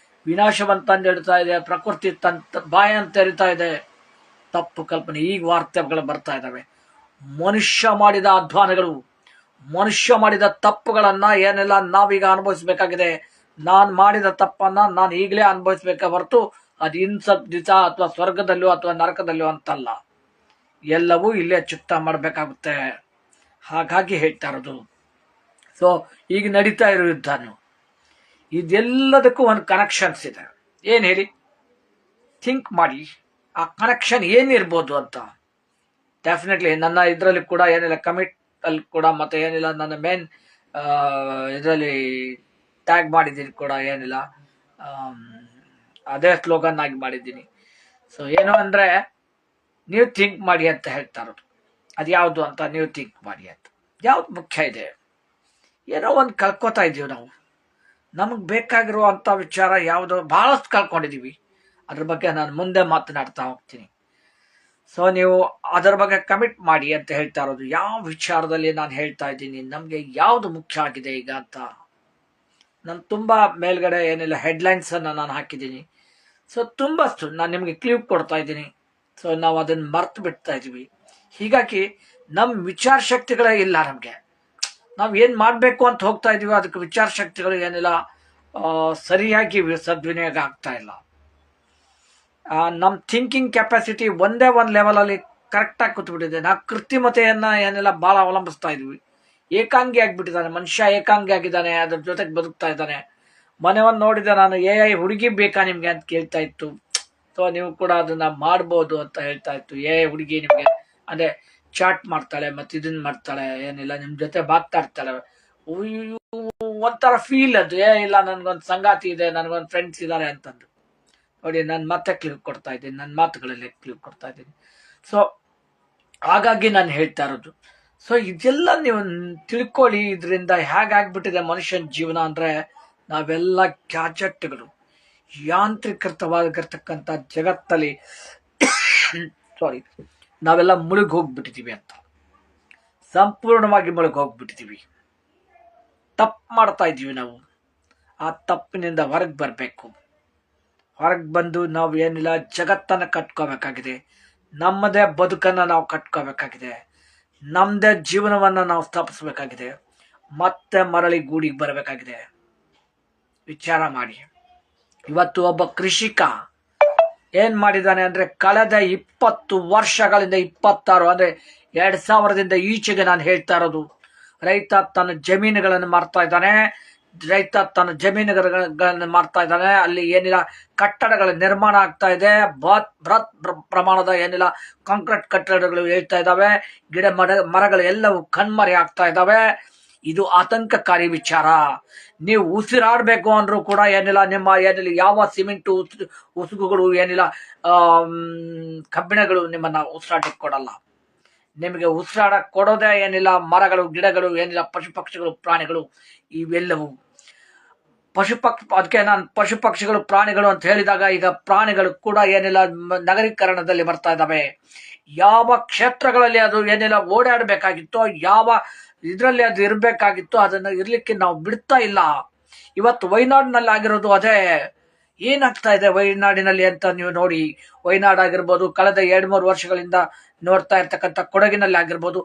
ವಿನಾಶವಂತಂದು ಹೇಳ್ತಾ ಇದೆ, ಪ್ರಕೃತಿ ಬಾಯ ಅಂತ ತೆರಿತಾ ಇದೆ. ತಪ್ಪು ಕಲ್ಪನೆ. ಈಗ ವಾರ್ತೆಗಳು ಬರ್ತಾ ಇದ್ದಾವೆ. ಮನುಷ್ಯ ಮಾಡಿದ ಅಧ್ವಾನಗಳು, ಮನುಷ್ಯ ಮಾಡಿದ ತಪ್ಪುಗಳನ್ನ ಏನೆಲ್ಲ ನಾವೀಗ ಅನುಭವಿಸ್ಬೇಕಾಗಿದೆ. ನಾನು ಮಾಡಿದ ತಪ್ಪನ್ನ ನಾನು ಈಗಲೇ ಅನುಭವಿಸ್ಬೇಕ ಹೊರತು ಅದು ಇನ್ಸಪ್ ದಿವಸ ಅಥವಾ ಸ್ವರ್ಗದಲ್ಲೂ ಅಥವಾ ನರಕದಲ್ಲೂ ಅಂತಲ್ಲ. ಎಲ್ಲವೂ ಇಲ್ಲೇ ಚುಕ್ತ ಮಾಡಬೇಕಾಗುತ್ತೆ. ಹಾಗಾಗಿ ಹೇಳ್ತಾ ಇರೋದು. ಸೊ ಈಗ ನಡೀತಾ ಇರೋ ಯುದ್ಧನು, ಇದೆಲ್ಲದಕ್ಕೂ ಒಂದು ಕನೆಕ್ಷನ್ಸ್ ಇದೆ. ಏನ್ ಹೇಳಿ, ಥಿಂಕ್ ಮಾಡಿ, ಆ ಕನೆಕ್ಷನ್ ಏನಿರ್ಬೋದು ಅಂತ. ಡೆಫಿನೆಟ್ಲಿ ನನ್ನ ಇದರಲ್ಲಿ ಕೂಡ ಏನಿಲ್ಲ, ಕಮಿಟ್ ಅಲ್ಲಿ ಕೂಡ ಮತ್ತೆ ಏನಿಲ್ಲ, ನನ್ನ ಮೇನ್ ಇದರಲ್ಲಿ ಟ್ಯಾಗ್ ಮಾಡಿದ್ದೀನಿ ಕೂಡ, ಏನಿಲ್ಲ ಅದೇ ಸ್ಲೋಗನ್ ಆಗಿ ಮಾಡಿದ್ದೀನಿ. ಸೊ ಏನು ಅಂದ್ರೆ, ನೀವು ಥಿಂಕ್ ಮಾಡಿ ಅಂತ ಹೇಳ್ತಾ ಇರೋದು. ಅದು ಯಾವುದು ಅಂತ ನೀವು ಥಿಂಕ್ ಮಾಡಿ ಅಂತ. ಯಾವ್ದು ಮುಖ್ಯ ಇದೆ? ಏನೋ ಒಂದು ಕಳ್ಕೊತಾ ಇದೀವಿ ನಾವು. ನಮಗೆ ಬೇಕಾಗಿರುವಂಥ ವಿಚಾರ ಯಾವುದೋ ಬಹಳಷ್ಟು ಕಳ್ಕೊಂಡಿದ್ದೀವಿ. ಅದ್ರ ಬಗ್ಗೆ ನಾನು ಮುಂದೆ ಮಾತನಾಡ್ತಾ ಹೋಗ್ತೀನಿ. ಸೊ ನೀವು ಅದರ ಬಗ್ಗೆ ಕಮಿಟ್ ಮಾಡಿ ಅಂತ ಹೇಳ್ತಾ ಇರೋದು. ಯಾವ ವಿಚಾರದಲ್ಲಿ ನಾನು ಹೇಳ್ತಾ ಇದ್ದೀನಿ, ನಮಗೆ ಯಾವುದು ಮುಖ್ಯ ಆಗಿದೆ ಈಗ ಅಂತ. ನಾನು ತುಂಬ ಮೇಲ್ಗಡೆ ಏನಿಲ್ಲ ಹೆಡ್ಲೈನ್ಸ್ ಅನ್ನು ನಾನು ಹಾಕಿದ್ದೀನಿ. ಸೊ ತುಂಬಷ್ಟು ನಾನು ನಿಮಗೆ ಕ್ಲೂ ಕೊಡ್ತಾ ಇದ್ದೀನಿ. ಸೊ ನಾವು ಅದನ್ನು ಮರ್ತು ಬಿಡ್ತಾ ಇದ್ದೀವಿ. ಹೀಗಾಗಿ ನಮ್ಮ ವಿಚಾರ ಶಕ್ತಿಗಳೇ ಇಲ್ಲ ನಮಗೆ. ನಾವು ಏನು ಮಾಡಬೇಕು ಅಂತ ಹೋಗ್ತಾ ಇದೀವಿ, ಅದಕ್ಕೆ ವಿಚಾರ ಶಕ್ತಿಗಳು ಏನಿಲ್ಲ ಸರಿಯಾಗಿ ಸದ್ವಿನಿಯೋಗ ಆಗ್ತಾ ಇಲ್ಲ. ನಮ್ಮ ಥಿಂಕಿಂಗ್ ಕೆಪಾಸಿಟಿ ಒಂದೇ ಒಂದು ಲೆವೆಲಲ್ಲಿ ಕರೆಕ್ಟಾಗಿ ಕೂತ್ಬಿಟ್ಟಿದೆ. ನಾವು ಕೃತ್ರಿಮತೆಯನ್ನ ಏನೆಲ್ಲ ಭಾಳ ಅವಲಂಬಿಸ್ತಾ ಇದ್ವಿ. ಏಕಾಂಗಿ ಆಗಿಬಿಟ್ಟಿದ್ದಾನೆ ಮನುಷ್ಯ, ಏಕಾಂಗಿ ಆಗಿದ್ದಾನೆ, ಅದ್ರ ಜೊತೆಗೆ ಬದುಕ್ತಾ ಇದ್ದಾನೆ. ಮನೆಯನ್ನು ನೋಡಿದೆ ನಾನು, AI ಹುಡುಗಿ ಬೇಕಾ ನಿಮ್ಗೆ ಅಂತ ಕೇಳ್ತಾ ಇತ್ತು. ಸೊ ನೀವು ಕೂಡ ಅದನ್ನ ಮಾಡ್ಬೋದು ಅಂತ ಹೇಳ್ತಾ ಇತ್ತು. AI ಹುಡುಗಿ ನಿಮ್ಗೆ ಅಂದ್ರೆ ಚಾಟ್ ಮಾಡ್ತಾಳೆ, ಮತ್ತೆ ಇದನ್ನ ಮಾಡ್ತಾಳೆ, ಏನಿಲ್ಲ ನಿಮ್ಮ ಜೊತೆ ಮಾತಾಡ್ತಾಳೆ. ಒಂಥರ ಫೀಲ್ ಅದು. ಇಲ್ಲ ನನ್ಗೊಂದು ಸಂಗಾತಿ ಇದೆ, ನನ್ಗೊಂದು ಫ್ರೆಂಡ್ಸ್ ಇದ್ದಾರೆ ಅಂತಂದು. ನೋಡಿ, ನಾನು ಮತ್ತೆ ಕ್ಲಿಕ್ ಕೊಡ್ತಾ ಇದ್ದೀನಿ, ನನ್ನ ಮಾತುಗಳಲ್ಲಿ ಕ್ಲಿಕ್ ಕೊಡ್ತಾ ಇದ್ದೀನಿ. ಸೊ ಹಾಗಾಗಿ ನಾನು ಹೇಳ್ತಾ ಇರೋದು. ಸೊ ಇದೆಲ್ಲ ನೀವು ತಿಳ್ಕೊಳ್ಳಿ. ಇದರಿಂದ ಹೇಗಾಗ್ಬಿಟ್ಟಿದೆ ಮನುಷ್ಯನ ಜೀವನ ಅಂದ್ರೆ, ನಾವೆಲ್ಲ ಗ್ಯಾಜೆಟ್ಗಳು, ಯಾಂತ್ರೀಕೃತವಾಗಿರ್ತಕ್ಕಂಥ ಜಗತ್ತಲ್ಲಿ ಸಾರಿ ನಾವೆಲ್ಲ ಮುಳುಗಿ ಹೋಗ್ಬಿಟ್ಟಿದ್ದೀವಿ ಅಂತ. ಸಂಪೂರ್ಣವಾಗಿ ಮುಳುಗಿ ಹೋಗ್ಬಿಟ್ಟಿದ್ದೀವಿ. ತಪ್ಪು ಮಾಡ್ತಾ ಇದ್ದೀವಿ ನಾವು. ಆ ತಪ್ಪಿನಿಂದ ಹೊರಗೆ ಬರಬೇಕು. ಹೊರಗೆ ಬಂದು ನಾವು ಏನಿಲ್ಲ, ಜಗತ್ತನ್ನು ಕಟ್ಕೋಬೇಕಾಗಿದೆ. ನಮ್ಮದೇ ಬದುಕನ್ನು ನಾವು ಕಟ್ಕೋಬೇಕಾಗಿದೆ. ನಮ್ಮದೇ ಜೀವನವನ್ನು ನಾವು ಸ್ಥಾಪಿಸಬೇಕಾಗಿದೆ. ಮತ್ತೆ ಮರಳಿ ಗೂಡಿಗೆ ಬರಬೇಕಾಗಿದೆ. ವಿಚಾರ ಮಾಡಿ. ಇವತ್ತು ಒಬ್ಬ ಕೃಷಿಕ ಏನ್ ಮಾಡಿದ್ದಾನೆ ಅಂದ್ರೆ, ಕಳೆದ 20 ವರ್ಷಗಳಿಂದ 26 ಅಂದ್ರೆ 2000ದಿಂದ ಈಚೆಗೆ ನಾನು ಹೇಳ್ತಾ ಇರೋದು, ರೈತ ತನ್ನ ಜಮೀನುಗಳನ್ನು ಮಾರ್ತಾ ಇದ್ದಾನೆ. ರೈತ ತನ್ನ ಜಮೀನುಗಳನ್ನು ಮಾರ್ತಾ ಇದ್ದಾನೆ. ಅಲ್ಲಿ ಏನಿಲ್ಲ ಕಟ್ಟಡಗಳ ನಿರ್ಮಾಣ ಆಗ್ತಾ ಇದೆ. ಬೃಹತ್ ಪ್ರಮಾಣದ ಏನಿಲ್ಲ ಕಾಂಕ್ರೀಟ್ ಕಟ್ಟಡಗಳು ಹೇಳ್ತಾ ಇದ್ದಾವೆ. ಗಿಡ ಮರಗಳು ಎಲ್ಲವೂ ಕಣ್ಮರೆ ಆಗ್ತಾ ಇದ್ದಾವೆ. ಇದು ಆತಂಕಕಾರಿ ವಿಚಾರ. ನೀವು ಉಸಿರಾಡಬೇಕು ಅಂದ್ರೂ ಕೂಡ ಏನಿಲ್ಲ, ನಿಮ್ಮ ಏನಿಲ್ಲ ಯಾವ ಸಿಮೆಂಟು ಉಸುಗುಗಳು ಏನಿಲ್ಲ ಕಬ್ಬಿಣಗಳು ನಿಮ್ಮನ್ನ ಉಸಿರಾಟಕ್ಕೆ ಕೊಡಲ್ಲ. ನಿಮಗೆ ಉಸಿರಾಡಕ್ಕೆ ಕೊಡೋದೇ ಏನಿಲ್ಲ ಮರಗಳು, ಗಿಡಗಳು, ಏನಿಲ್ಲ ಪಶು ಪಕ್ಷಿಗಳು, ಪ್ರಾಣಿಗಳು. ಇವೆಲ್ಲವೂ ಅದಕ್ಕೆ ನಾನು ಪಶು ಪಕ್ಷಿಗಳು, ಪ್ರಾಣಿಗಳು ಅಂತ ಹೇಳಿದಾಗ, ಈಗ ಪ್ರಾಣಿಗಳು ಕೂಡ ಏನಿಲ್ಲ ನಗರೀಕರಣದಲ್ಲಿ ಬರ್ತಾ ಇದ್ದಾವೆ. ಯಾವ ಕ್ಷೇತ್ರಗಳಲ್ಲಿ ಅದು ಏನಿಲ್ಲ ಓಡಾಡಬೇಕಾಗಿತ್ತೋ, ಯಾವ ಇದರಲ್ಲಿ ಅದು ಇರಬೇಕಾಗಿತ್ತು, ಅದನ್ನು ಇರ್ಲಿಕ್ಕೆ ನಾವು ಬಿಡ್ತಾ ಇಲ್ಲ. ಇವತ್ತು ವಯನಾಡಿನಲ್ಲಿ ಆಗಿರೋದು ಅದೇ. ಏನಾಗ್ತಾ ಇದೆ ವಯನಾಡಿನಲ್ಲಿ ಅಂತ ನೀವು ನೋಡಿ. ವಯನಾಡ್ ಆಗಿರ್ಬೋದು, ಕಳೆದ 2-3 ವರ್ಷಗಳಿಂದ ನೋಡ್ತಾ ಇರ್ತಕ್ಕಂಥ ಕೊಡಗಿನಲ್ಲಿ ಆಗಿರ್ಬೋದು,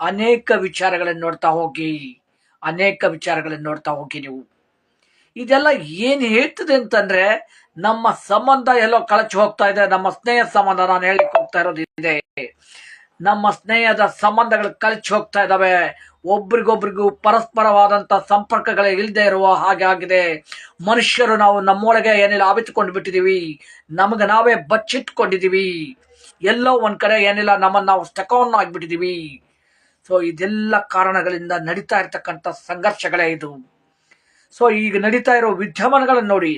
ಅನೇಕ ವಿಚಾರಗಳನ್ನು ನೋಡ್ತಾ ಹೋಗಿ, ನೀವು. ಇದೆಲ್ಲ ಏನ್ ಹೇಳ್ತದೆ ಅಂತಂದ್ರೆ, ನಮ್ಮ ಸಂಬಂಧ ಎಲ್ಲೋ ಕಳಚಿ ಹೋಗ್ತಾ ಇದೆ. ನಮ್ಮ ಸ್ನೇಹ ಸಂಬಂಧ, ನಾನು ಹೇಳಿಕ್ ಹೋಗ್ತಾ ಇರೋದು ಇದೆ, ನಮ್ಮ ಸ್ನೇಹದ ಸಂಬಂಧಗಳು ಕಳಚಿ ಹೋಗ್ತಾ ಇದಾವೆ. ಒಬ್ರಿಗೊಬ್ರಿಗೂ ಪರಸ್ಪರವಾದಂತ ಸಂಪರ್ಕಗಳೇ ಇಲ್ಲದೆ ಇರುವ ಹಾಗೆ ಆಗಿದೆ. ಮನುಷ್ಯರು ನಾವು ನಮ್ಮೊಳಗೆ ಏನಿಲ್ಲ ಅವಿತುಕೊಂಡು ಬಿಟ್ಟಿದೀವಿ, ನಮಗೆ ನಾವೇ ಬಚ್ಚಿಟ್ಕೊಂಡಿದೀವಿ. ಎಲ್ಲೋ ಒಂದ್ ಕಡೆ ಏನಿಲ್ಲ ನಮ್ಮನ್ನ ನಾವು ಸ್ಟಕವನ್ನು ಆಗ್ಬಿಟ್ಟಿದೀವಿ. ಸೊ ಇದೆಲ್ಲ ಕಾರಣಗಳಿಂದ ನಡೀತಾ ಇರ್ತಕ್ಕಂಥ ಸಂಘರ್ಷಗಳೇ ಇದು. ಸೊ ಈಗ ನಡೀತಾ ಇರೋ ವಿದ್ಯಮಾನಗಳನ್ನು ನೋಡಿ,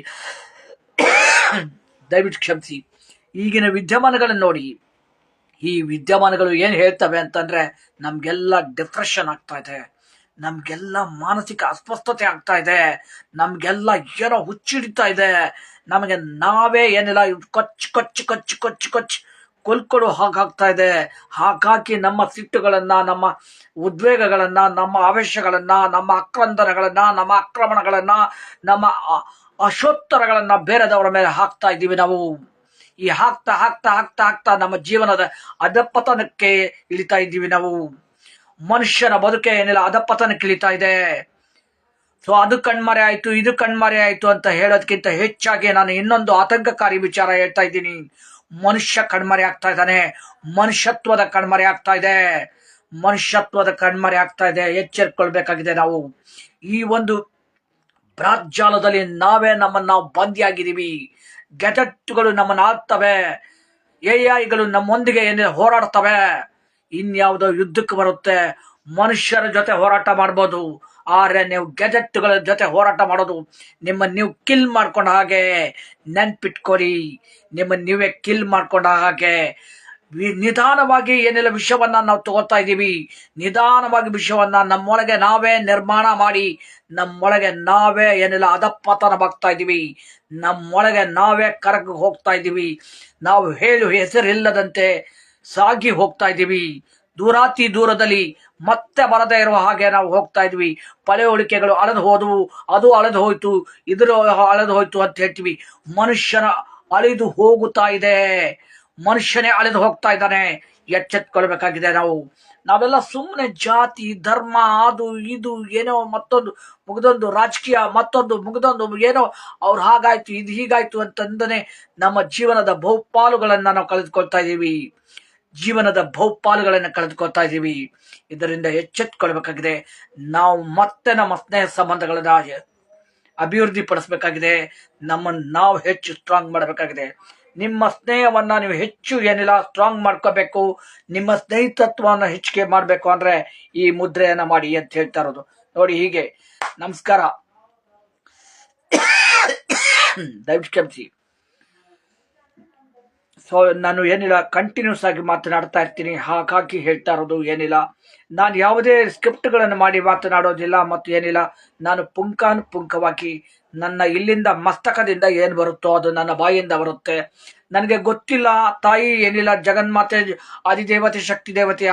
ದಯವಿಟ್ಟು ಕ್ಷಮಿಸಿ, ಈಗಿನ ವಿದ್ಯಮಾನಗಳನ್ನು ನೋಡಿ. ಈ ವಿದ್ಯಮಾನಗಳು ಏನ್ ಹೇಳ್ತವೆ ಅಂತಂದ್ರೆ, ನಮ್ಗೆಲ್ಲ ಡಿಪ್ರೆಷನ್ ಆಗ್ತಾ ಇದೆ, ನಮ್ಗೆಲ್ಲ ಮಾನಸಿಕ ಅಸ್ವಸ್ಥತೆ ಆಗ್ತಾ ಇದೆ, ನಮ್ಗೆಲ್ಲ ಏನೋ ಹುಚ್ಚಿಡಿತಾ ಇದೆ, ನಮಗೆ ನಾವೇ ಏನಿಲ್ಲ ಕೊಚ್ಚು ಕೊಲ್ಕೊಡು ಹಾಗಾಗ್ತಾ ಇದೆ. ಹಾಗಾಗಿ ನಮ್ಮ ಸಿಟ್ಟುಗಳನ್ನ, ನಮ್ಮ ಉದ್ವೇಗಗಳನ್ನ, ನಮ್ಮ ಆವೇಶಗಳನ್ನ, ನಮ್ಮ ಆಕ್ರಂದನಗಳನ್ನ, ನಮ್ಮ ಆಕ್ರಮಣಗಳನ್ನ, ನಮ್ಮ ಅಶೋತ್ತರಗಳನ್ನ ಬೇರೆದವರ ಮೇಲೆ ಹಾಕ್ತಾ ಇದ್ದೀವಿ ನಾವು. ಈ ಹಾಕ್ತಾ ಹಾಕ್ತಾ ಹಾಕ್ತಾ ಹಾಕ್ತಾ ನಮ್ಮ ಜೀವನದ ಅಧಪತನಕ್ಕೆ ಇಳಿತಾ ಇದ್ದೀವಿ ನಾವು. ಮನುಷ್ಯನ ಬದುಕೆ ಏನಿಲ್ಲ ಅಧಪತನಕ್ಕೆ ಇಳಿತಾ ಇದೆ. ಸೊ ಅದು ಕಣ್ಮರೆ ಆಯ್ತು, ಇದು ಕಣ್ಮರೆ ಆಯ್ತು ಅಂತ ಹೇಳೋದಕ್ಕಿಂತ ಹೆಚ್ಚಾಗಿ ನಾನು ಇನ್ನೊಂದು ಆತಂಕಕಾರಿ ವಿಚಾರ ಹೇಳ್ತಾ ಇದ್ದೀನಿ. ಮನುಷ್ಯ ಕಣ್ಮರೆ ಆಗ್ತಾ ಇದ್ದಾನೆ, ಮನುಷ್ಯತ್ವದ ಕಣ್ಮರೆ ಆಗ್ತಾ ಇದೆ, ಎಚ್ಚರಿಕೊಳ್ಬೇಕಾಗಿದೆ ನಾವು. ಈ ಒಂದು ಬ್ರಾಜ್ಜಾಲದಲ್ಲಿ ನಾವೇ ನಮ್ಮನ್ನು ನಾವು ಬಂದಿಯಾಗಿದ್ದೀವಿ. ಗೆಜೆಟ್ಗಳು ನಮ್ಮನ್ನು ಆಳ್ತವೆ, AI ನಮ್ಮೊಂದಿಗೆ ಏನಿದೆ ಹೋರಾಡ್ತವೆ. ಇನ್ಯಾವುದೋ ಯುದ್ಧಕ್ಕೆ ಬರುತ್ತೆ. ಮನುಷ್ಯರ ಜೊತೆ ಹೋರಾಟ ಮಾಡ್ಬೋದು, ಆದ್ರೆ ನೀವು ಗೆಜೆಟ್ಗಳ ಜೊತೆ ಹೋರಾಟ ಮಾಡೋದು ನಿಮ್ಮನ್ನು ನೀವು ಕಿಲ್ ಮಾಡ್ಕೊಂಡ ಹಾಗೆ. ನೆನ್ಪಿಟ್ಕೊರಿ, ನಿಮ್ಮನ್ನು ನೀವೇ ಕಿಲ್ ಮಾಡ್ಕೊಂಡ ಹಾಗೆ. ನಿಧಾನವಾಗಿ ಏನೆಲ್ಲ ವಿಷಯವನ್ನ ನಾವು ತಗೋತಾ ಇದ್ದೀವಿ. ನಿಧಾನವಾಗಿ ವಿಷಯವನ್ನ ನಮ್ಮೊಳಗೆ ನಾವೇ ನಿರ್ಮಾಣ ಮಾಡಿ, ನಮ್ಮೊಳಗೆ ನಾವೇ ಏನೆಲ್ಲ ಅಧಪತನವಾಗ್ತಾ ಇದ್ದೀವಿ, ನಮ್ಮೊಳಗೆ ನಾವೇ ಕರಗಿ ಹೋಗ್ತಾ ಇದ್ದೀವಿ. ನಾವು ಹೆಸರಿಲ್ಲದಂತೆ ಸಾಗಿ ಹೋಗ್ತಾ ಇದ್ದೀವಿ. ದೂರಾತಿ ದೂರದಲ್ಲಿ ಮತ್ತೆ ಬರದೇ ಇರುವ ಹಾಗೆ ನಾವು ಹೋಗ್ತಾ ಇದ್ವಿ. ಪಳೆಯುಳಿಕೆಗಳು ಅಳೆದು ಹೋದವು, ಅದು ಅಳೆದು ಹೋಯ್ತು, ಇದ್ರ ಅಳೆದು ಹೋಯ್ತು ಅಂತ ಹೇಳ್ತೀವಿ. ಮನುಷ್ಯನ ಅಳಿದು ಹೋಗುತ್ತಾ ಇದೆ, ಮನುಷ್ಯನೇ ಅಳೆದು ಹೋಗ್ತಾ ಇದ್ದಾನೆ. ಎಚ್ಚೆತ್ಕೊಳ್ಬೇಕಾಗಿದೆ ನಾವು. ನಾವೆಲ್ಲ ಸುಮ್ಮನೆ ಜಾತಿ ಧರ್ಮ ಅದು ಇದು ಏನೋ ಮತ್ತೊಂದು ಮುಗ್ದೊಂದು ರಾಜಕೀಯ ಮತ್ತೊಂದು ಮುಗ್ದೊಂದು ಏನೋ ಅವ್ರು ಹಾಗಾಯ್ತು ಇದು ಹೀಗಾಯ್ತು ಅಂತಂದನೆ ನಮ್ಮ ಜೀವನದ ಬಹುಪಾಲುಗಳನ್ನ ನಾವು ಕಳೆದುಕೊಳ್ತಾ ಇದ್ದೀವಿ. ಇದರಿಂದ ಎಚ್ಚೆತ್ಕೊಳ್ಬೇಕಾಗಿದೆ. ನಾವು ಮತ್ತೆ ನಮ್ಮ ಸ್ನೇಹ ಸಂಬಂಧಗಳನ್ನ ಅಭಿವೃದ್ಧಿ ಪಡಿಸಬೇಕಾಗಿದೆ. ನಮ್ಮನ್ನು ನಾವು ಹೆಚ್ಚು ಸ್ಟ್ರಾಂಗ್ ಮಾಡಬೇಕಾಗಿದೆ. ನಿಮ್ಮ ಸ್ನೇಹವನ್ನ ನೀವು ಹೆಚ್ಚು ಏನಿಲ್ಲ ಸ್ಟ್ರಾಂಗ್ ಮಾಡ್ಕೋಬೇಕು. ನಿಮ್ಮ ಸ್ನೇಹಿತತ್ವವನ್ನು ಹೆಚ್ಚಿಗೆ ಮಾಡಬೇಕು ಅಂದ್ರೆ ಈ ಮುದ್ರೆಯನ್ನ ಮಾಡಿ ಅಂತ ಹೇಳ್ತಾ ಇರೋದು ನೋಡಿ. ಹೀಗೆ ನಮಸ್ಕಾರ, ದಯವಿಟ್ಟು ಕ್ಷಮಿಸಿ. ಸೊ ನಾನು ಏನಿಲ್ಲ ಕಂಟಿನ್ಯೂಸ್ ಆಗಿ ಮಾತನಾಡ್ತಾ ಇರ್ತೀನಿ, ಹಾಗಾಗಿ ಹೇಳ್ತಾ ಇರೋದು ಏನಿಲ್ಲ. ನಾನು ಯಾವುದೇ ಸ್ಕ್ರಿಪ್ಟ್ಗಳನ್ನು ಮಾಡಿ ಮಾತನಾಡೋದಿಲ್ಲ, ಮತ್ತು ಏನಿಲ್ಲ ನಾನು ಪುಂಖಾನುಪುಂಖವಾಗಿ ನನ್ನ ಇಲ್ಲಿಂದ ಮಸ್ತಕದಿಂದ ಏನು ಬರುತ್ತೋ ಅದು ನನ್ನ ಬಾಯಿಯಿಂದ ಬರುತ್ತೆ. ನನಗೆ ಗೊತ್ತಿಲ್ಲ ತಾಯಿ ಏನಿಲ್ಲ ಜಗನ್ಮಾತೆ ಆದಿದೇವತೆ ಶಕ್ತಿ ದೇವತೆ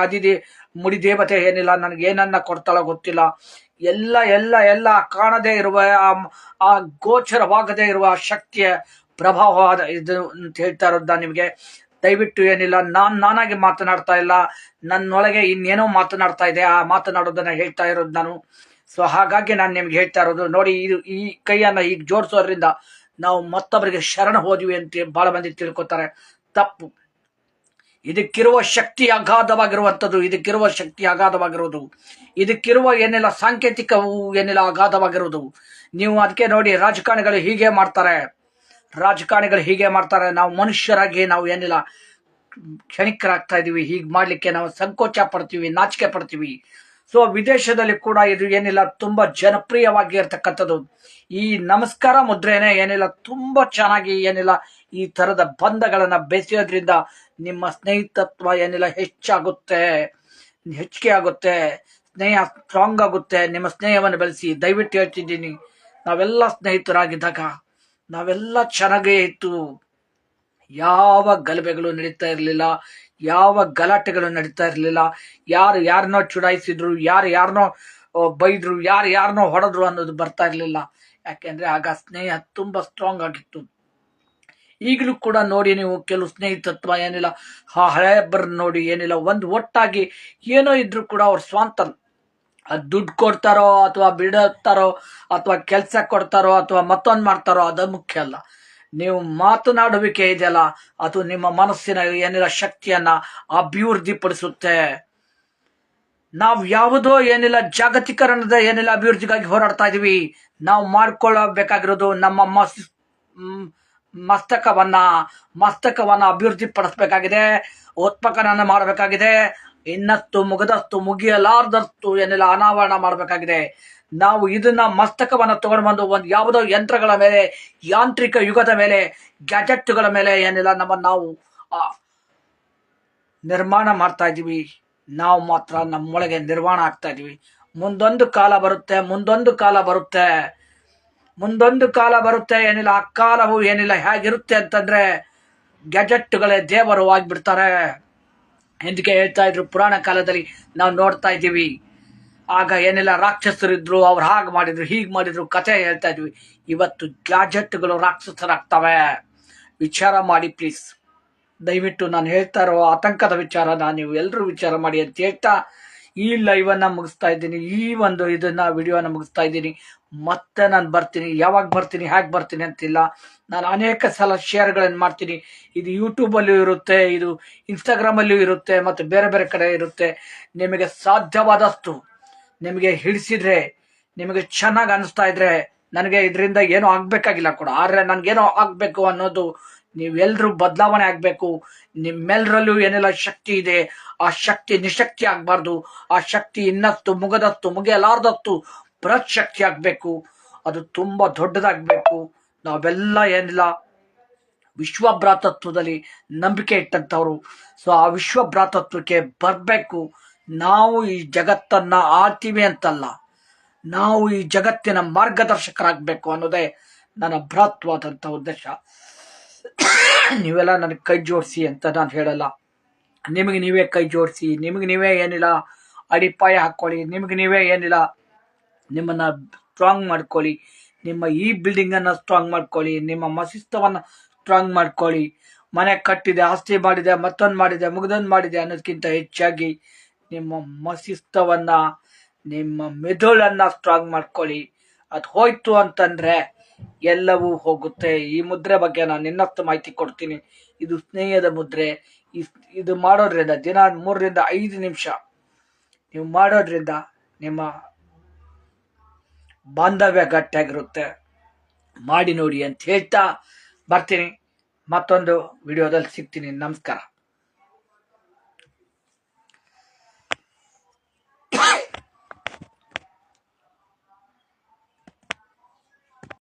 ಮುಡಿ ದೇವತೆ ಏನಿಲ್ಲ ನನಗೆ ಏನನ್ನ ಕೊಡ್ತಾಳೋ ಗೊತ್ತಿಲ್ಲ. ಎಲ್ಲ ಎಲ್ಲ ಎಲ್ಲ ಕಾಣದೇ ಇರುವ ಆ ಗೋಚರವಾಗದೇ ಇರುವ ಶಕ್ತಿಯ ಪ್ರಭಾವವಾದ ಇದು ಅಂತ ಹೇಳ್ತಾ ಇರೋದು ನಾನು ನಿಮಗೆ. ದಯವಿಟ್ಟು ಏನಿಲ್ಲ ನಾನಾಗಿ ಮಾತನಾಡ್ತಾ ಇಲ್ಲ, ನನ್ನೊಳಗೆ ಇನ್ನೇನೋ ಮಾತನಾಡ್ತಾ ಇದೆ, ಆ ಮಾತನಾಡೋದನ್ನ ಹೇಳ್ತಾ ಇರೋದು ನಾನು. ಸೊ ಹಾಗಾಗಿ ನಾನು ನಿಮ್ಗೆ ಹೇಳ್ತಾ ಇರೋದು ನೋಡಿ, ಇದು ಈ ಕೈಯನ್ನ ಈಗ ಜೋಡಿಸೋದ್ರಿಂದ ನಾವು ಮತ್ತೊಬ್ಬರಿಗೆ ಶರಣ ಹೋದ್ವಿ ಅಂತ ಬಹಳ ಮಂದಿ ತಿಳ್ಕೊತಾರೆ. ತಪ್ಪು. ಇದಕ್ಕಿರುವ ಶಕ್ತಿ ಅಗಾಧವಾಗಿರುವಂಥದ್ದು, ಇದಕ್ಕಿರುವ ಏನೆಲ್ಲ ಸಾಂಕೇತಿಕವು ಏನೆಲ್ಲ ಅಗಾಧವಾಗಿರುವುದು. ನೀವು ಅದಕ್ಕೆ ನೋಡಿ ರಾಜಕಾರಣಿಗಳು ಹೀಗೆ ಮಾಡ್ತಾರೆ. ನಾವು ಮನುಷ್ಯರಾಗಿ ನಾವು ಏನಿಲ್ಲ ಕ್ಷಣಿಕರಾಗ್ತಾ ಇದೀವಿ. ಹೀಗೆ ಮಾಡ್ಲಿಕ್ಕೆ ನಾವು ಸಂಕೋಚ ಪಡ್ತೀವಿ, ನಾಚಿಕೆ ಪಡ್ತೀವಿ. ಸೊ ವಿದೇಶದಲ್ಲಿ ಕೂಡ ಇದು ಏನಿಲ್ಲ ತುಂಬಾ ಜನಪ್ರಿಯವಾಗಿ ಇರ್ತಕ್ಕಂಥದ್ದು. ಈ ನಮಸ್ಕಾರ ಮುದ್ರೆನೇ ಏನಿಲ್ಲ ತುಂಬಾ ಚೆನ್ನಾಗಿ ಏನಿಲ್ಲ ಈ ತರದ ಬಂಧಗಳನ್ನ ಬೆಸೆಯೋದ್ರಿಂದ ನಿಮ್ಮ ಸ್ನೇಹಿತತ್ವ ಏನಿಲ್ಲ ಹೆಚ್ಚಿಗೆ ಆಗುತ್ತೆ, ಸ್ನೇಹ ಸ್ಟ್ರಾಂಗ್ ಆಗುತ್ತೆ. ನಿಮ್ಮ ಸ್ನೇಹವನ್ನು ಬೆಳೆಸಿ. ದಯವಿಟ್ಟು ಹೇಳ್ತಿದ್ದೀನಿ, ನಾವೆಲ್ಲ ಸ್ನೇಹಿತರಾಗಿದ್ದಾಗ ನಾವೆಲ್ಲ ಚೆನ್ನಾಗೇ ಇತ್ತು. ಯಾವ ಗಲಭೆಗಳು ನಡೀತಾ ಇರಲಿಲ್ಲ, ಯಾವ ಗಲಾಟೆಗಳು ನಡೀತಾ ಇರಲಿಲ್ಲ. ಯಾರು ಯಾರನ್ನೋ ಚುಡಾಯಿಸಿದ್ರು, ಯಾರನ್ನೋ ಬೈದ್ರು, ಯಾರನ್ನೋ ಹೊಡೆದ್ರು ಅನ್ನೋದು ಬರ್ತಾ ಇರಲಿಲ್ಲ. ಯಾಕೆಂದ್ರೆ ಆಗ ಸ್ನೇಹ ತುಂಬಾ ಸ್ಟ್ರಾಂಗ್ ಆಗಿತ್ತು. ಈಗಲೂ ಕೂಡ ನೋಡಿ ನೀವು ಕೆಲವು ಸ್ನೇಹಿತತ್ವ ಏನಿಲ್ಲ ಹಳೆಯಬ್ಬರ ನೋಡಿ ಏನಿಲ್ಲ ಒಂದು ಒಟ್ಟಾಗಿ ಏನೋ ಇದ್ರು ಕೂಡ ಅವ್ರ ಸ್ವಂತ ದುಡ್ಡು ಕೊಡ್ತಾರೋ ಅಥವಾ ಬಿಡುತ್ತಾರೋ ಅಥವಾ ಕೆಲಸ ಕೊಡ್ತಾರೋ ಅಥವಾ ಮತ್ತೊಂದು ಮಾಡ್ತಾರೋ ಅದು ಮುಖ್ಯ ಅಲ್ಲ. ನೀವು ಮಾತನಾಡುವಿಕೆ ಇದೆಯಲ್ಲ ಅದು ನಿಮ್ಮ ಮನಸ್ಸಿನ ಏನಿಲ್ಲ ಶಕ್ತಿಯನ್ನ ಅಭಿವೃದ್ಧಿಪಡಿಸುತ್ತೆ. ನಾವು ಯಾವುದೋ ಏನಿಲ್ಲ ಜಾಗತೀಕರಣದ ಏನಿಲ್ಲ ಅಭಿವೃದ್ಧಿಗಾಗಿ ಹೋರಾಡ್ತಾ ಇದೀವಿ. ನಾವು ಮಾಡ್ಕೊಳ್ಳಬೇಕಾಗಿರೋದು ನಮ್ಮ ಮಸ್ತಕವನ್ನ ಅಭಿವೃದ್ಧಿ ಪಡಿಸ್ಬೇಕಾಗಿದೆ, ಉತ್ಪನ್ನನ ಮಾಡಬೇಕಾಗಿದೆ. ಇನ್ನಷ್ಟು ಮುಗದಷ್ಟು ಮುಗಿಯಲಾರ್ದಷ್ಟು ಏನಿಲ್ಲ ಅನಾವರಣ ಮಾಡಬೇಕಾಗಿದೆ. ನಾವು ಇದನ್ನ ಮಸ್ತಕವನ್ನ ತಗೊಂಡು ಬಂದು ಒಂದು ಯಾವುದೋ ಯಂತ್ರಗಳ ಮೇಲೆ, ಯಾಂತ್ರಿಕ ಯುಗದ ಮೇಲೆ, ಗ್ಯಾಜೆಟ್ಗಳ ಮೇಲೆ ಏನಿಲ್ಲ ನಾವು ನಿರ್ಮಾಣ ಮಾಡ್ತಾ ಇದೀವಿ. ನಾವು ಮಾತ್ರ ನಮ್ಮೊಳಗೆ ನಿರ್ಮಾಣ ಆಗ್ತಾ ಇದೀವಿ. ಮುಂದೊಂದು ಕಾಲ ಬರುತ್ತೆ ಏನಿಲ್ಲ. ಆ ಕಾಲವು ಏನಿಲ್ಲ ಹೇಗಿರುತ್ತೆ ಅಂತಂದ್ರೆ ಗ್ಯಾಜೆಟ್ಗಳೇ ದೇವರು ಆಗ್ಬಿಡ್ತಾರೆ. ಎಂದಕ್ಕೆ ಹೇಳ್ತಾ ಇದ್ರು ಪುರಾಣ ಕಾಲದಲ್ಲಿ ನಾವು ನೋಡ್ತಾ ಇದ್ದೀವಿ. ಆಗ ಏನೆಲ್ಲ ರಾಕ್ಷಸರಿದ್ರು, ಅವ್ರು ಹಾಗೆ ಮಾಡಿದ್ರು ಹೀಗೆ ಮಾಡಿದ್ರು ಕಥೆ ಹೇಳ್ತಾ ಇದ್ವಿ. ಇವತ್ತು ಗ್ಯಾಜೆಟ್ಗಳು ರಾಕ್ಷಸರಾಗ್ತವೆ. ವಿಚಾರ ಮಾಡಿ ಪ್ಲೀಸ್. ದಯವಿಟ್ಟು ನಾನು ಹೇಳ್ತಾ ಇರೋ ಆತಂಕದ ವಿಚಾರನ ನೀವು ಎಲ್ಲರೂ ವಿಚಾರ ಮಾಡಿ ಅಂತ ಹೇಳ್ತಾ ಈ ಲೈವನ್ನ ಮುಗಿಸ್ತಾ ಇದ್ದೀನಿ. ಈ ಒಂದು ವಿಡಿಯೋನ ಮುಗಿಸ್ತಾ ಇದ್ದೀನಿ. ಮತ್ತೆ ನಾನು ಬರ್ತೀನಿ. ಯಾವಾಗ ಬರ್ತೀನಿ, ಹೇಗೆ ಬರ್ತೀನಿ ಅಂತಿಲ್ಲ. ನಾನು ಅನೇಕ ಸಲ ಶೇರ್ಗಳನ್ನು ಮಾಡ್ತೀನಿ. ಇದು ಯೂಟ್ಯೂಬಲ್ಲೂ ಇರುತ್ತೆ, ಇದು ಇನ್ಸ್ಟಾಗ್ರಾಮಲ್ಲೂ ಇರುತ್ತೆ, ಮತ್ತು ಬೇರೆ ಬೇರೆ ಕಡೆ ಇರುತ್ತೆ. ನಿಮಗೆ ಸಾಧ್ಯವಾದಷ್ಟು ನಿಮಗೆ ಹಿಡಿಸಿದ್ರೆ, ನಿಮಗೆ ಚೆನ್ನಾಗಿ ಅನಿಸ್ತಾ ಇದ್ರೆ, ನನಗೆ ಇದರಿಂದ ಏನೋ ಆಗ್ಬೇಕಾಗಿಲ್ಲ ಕೂಡ, ಆದರೆ ನನಗೇನೋ ಆಗಬೇಕು ಅನ್ನೋದು ನೀವೆಲ್ಲರೂ ಬದಲಾವಣೆ ಆಗಬೇಕು. ನಿಮ್ಮೆಲ್ಲರಲ್ಲೂ ಏನೆಲ್ಲ ಶಕ್ತಿ ಇದೆ, ಆ ಶಕ್ತಿ ನಿಶಕ್ತಿ ಆಗಬಾರ್ದು. ಆ ಶಕ್ತಿ ಇನ್ನಷ್ಟು ಮುಗಿಯಲಾರ್ದಷ್ಟು ಬೃಹತ್ ಶಕ್ತಿ ಆಗಬೇಕು. ಅದು ತುಂಬ ದೊಡ್ಡದಾಗಬೇಕು. ನಾವೆಲ್ಲ ಏನಿಲ್ಲ ವಿಶ್ವಭ್ರಾತತ್ವದಲ್ಲಿ ನಂಬಿಕೆ ಇಟ್ಟಂಥವ್ರು. ಸೊ ಆ ವಿಶ್ವಭ್ರಾತತ್ವಕ್ಕೆ ಬರಬೇಕು. ನಾವು ಈ ಜಗತ್ತನ್ನ ಆಳ್ತೀವಿ ಅಂತಲ್ಲ, ನಾವು ಈ ಜಗತ್ತಿನ ಮಾರ್ಗದರ್ಶಕರಾಗಬೇಕು ಅನ್ನೋದೇ ನನ್ನ ಬೃಹತ್ವಾದಂಥ ಉದ್ದೇಶ. ನೀವೆಲ್ಲ ನನಗೆ ಕೈ ಜೋಡಿಸಿ ಅಂತ ನಾನು ಹೇಳಲ್ಲ. ನಿಮಗೆ ನೀವೇ ಕೈ ಜೋಡಿಸಿ, ನಿಮಗೆ ನೀವೇ ಏನಿಲ್ಲ ಅಡಿಪಾಯ ಹಾಕ್ಕೊಳ್ಳಿ, ನಿಮಗೆ ನೀವೇ ಏನಿಲ್ಲ ನಿಮ್ಮನ್ನ ಸ್ಟ್ರಾಂಗ್ ಮಾಡ್ಕೊಳ್ಳಿ, ನಿಮ್ಮ ಈ ಬಿಲ್ಡಿಂಗನ್ನು ಸ್ಟ್ರಾಂಗ್ ಮಾಡ್ಕೊಳ್ಳಿ, ನಿಮ್ಮ ಮಸಿಸ್ತವನ್ನು ಸ್ಟ್ರಾಂಗ್ ಮಾಡ್ಕೊಳ್ಳಿ. ಮನೆ ಕಟ್ಟಿದೆ, ಆಸ್ತಿ ಮಾಡಿದೆ, ಮತ್ತೊಂದು ಮಾಡಿದೆ, ಮುಗ್ದೊಂದು ಮಾಡಿದೆ ಅನ್ನೋದಕ್ಕಿಂತ ಹೆಚ್ಚಾಗಿ ನಿಮ್ಮ ಮಸಿಸ್ತವನ್ನ, ನಿಮ್ಮ ಮೆದುಳನ್ನ ಸ್ಟ್ರಾಂಗ್ ಮಾಡ್ಕೊಳ್ಳಿ. ಅದು ಹೋಯ್ತು ಅಂತಂದ್ರೆ ಎಲ್ಲವೂ ಹೋಗುತ್ತೆ. ಈ ಮುದ್ರೆ ಬಗ್ಗೆ ನಾನು ಇನ್ನಷ್ಟು ಮಾಹಿತಿ ಕೊಡ್ತೀನಿ. ಇದು ಸ್ನೇಹದ ಮುದ್ರೆ. ಇದು ಮಾಡೋದ್ರಿಂದ ದಿನ 3 ರಿಂದ 5 ನಿಮಿಷ ನೀವು ಮಾಡೋದ್ರಿಂದ ನಿಮ್ಮ ಬಾಂಧವ್ಯ ಗಟ್ಟಿಯಾಗಿರುತ್ತೆ. ಮಾಡಿ ನೋಡಿ ಅಂತ ಹೇಳ್ತಾ ಬರ್ತೀನಿ. ಮತ್ತೊಂದು ವಿಡಿಯೋದಲ್ಲಿ ಸಿಗ್ತೀನಿ. ನಮಸ್ಕಾರ.